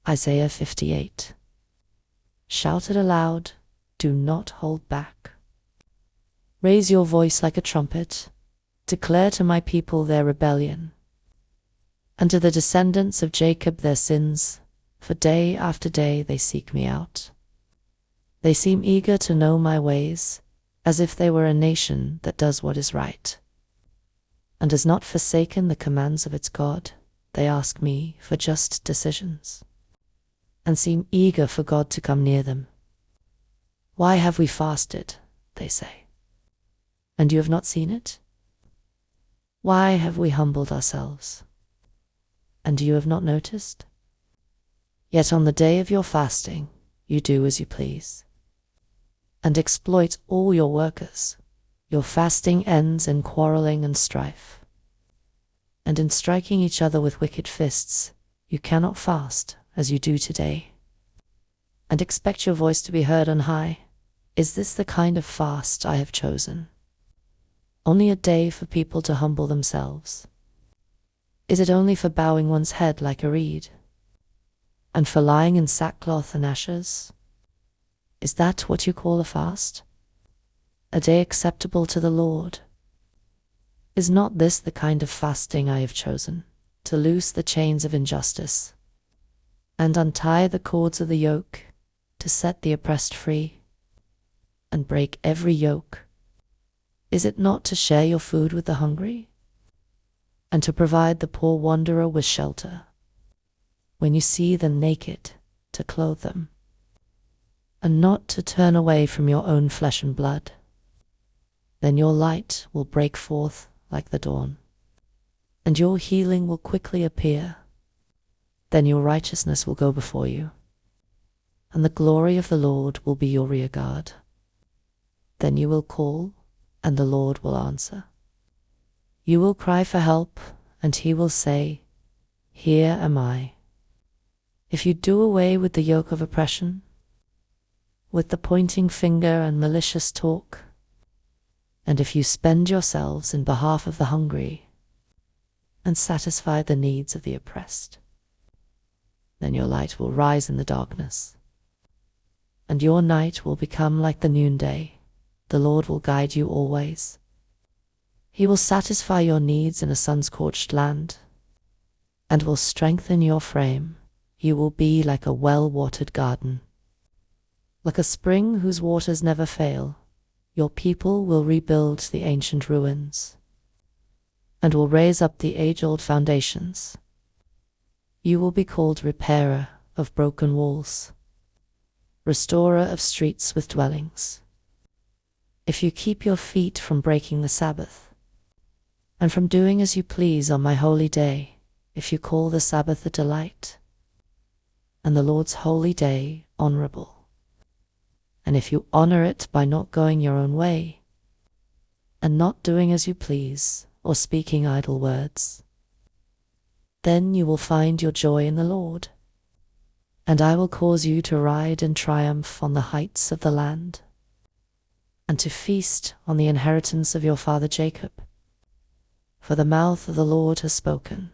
Isaiah 58. Shout it aloud, do not hold back. Raise your voice like a trumpet, declare to my people their rebellion, and to the descendants of Jacob their sins, for day after day they seek me out. They seem eager to know my ways, as if they were a nation that does what is right, and has not forsaken the commands of its God. They ask me for just decisions, and seem eager for God to come near them. Why have we fasted, they say, and you have not seen it? Why have we humbled ourselves, and you have not noticed? Yet on the day of your fasting you do as you please, and exploit all your workers. Your fasting ends in quarreling and strife, and in striking each other with wicked fists. You cannot fast as you do today, and expect your voice to be heard on high. Is this the kind of fast I have chosen? Only a day for people to humble themselves? Is it only for bowing one's head like a reed, and for lying in sackcloth and ashes? Is that what you call a fast? A day acceptable to the Lord? Is not this the kind of fasting I have chosen? To loose the chains of injustice, and untie the cords of the yoke, to set the oppressed free, and break every yoke? Is it not to share your food with the hungry, and to provide the poor wanderer with shelter? When you see them naked, to clothe them, and not to turn away from your own flesh and blood? Then your light will break forth like the dawn, and your healing will quickly appear. Then your righteousness will go before you, and the glory of the Lord will be your rear guard. Then you will call, and the Lord will answer. You will cry for help, and he will say, Here am I. If you do away with the yoke of oppression, with the pointing finger and malicious talk, and if you spend yourselves in behalf of the hungry, and satisfy the needs of the oppressed, then your light will rise in the darkness, and your night will become like the noonday. The Lord will guide you always. He will satisfy your needs in a sun-scorched land, and will strengthen your frame. You will be like a well-watered garden, like a spring whose waters never fail. Your people will rebuild the ancient ruins, and will raise up the age-old foundations. You will be called repairer of broken walls, restorer of streets with dwellings. If you keep your feet from breaking the Sabbath, and from doing as you please on my holy day, if you call the Sabbath a delight, and the Lord's holy day honorable, and if you honor it by not going your own way, and not doing as you please, or speaking idle words, then you will find your joy in the Lord, and I will cause you to ride in triumph on the heights of the land, and to feast on the inheritance of your father Jacob. For the mouth of the Lord has spoken.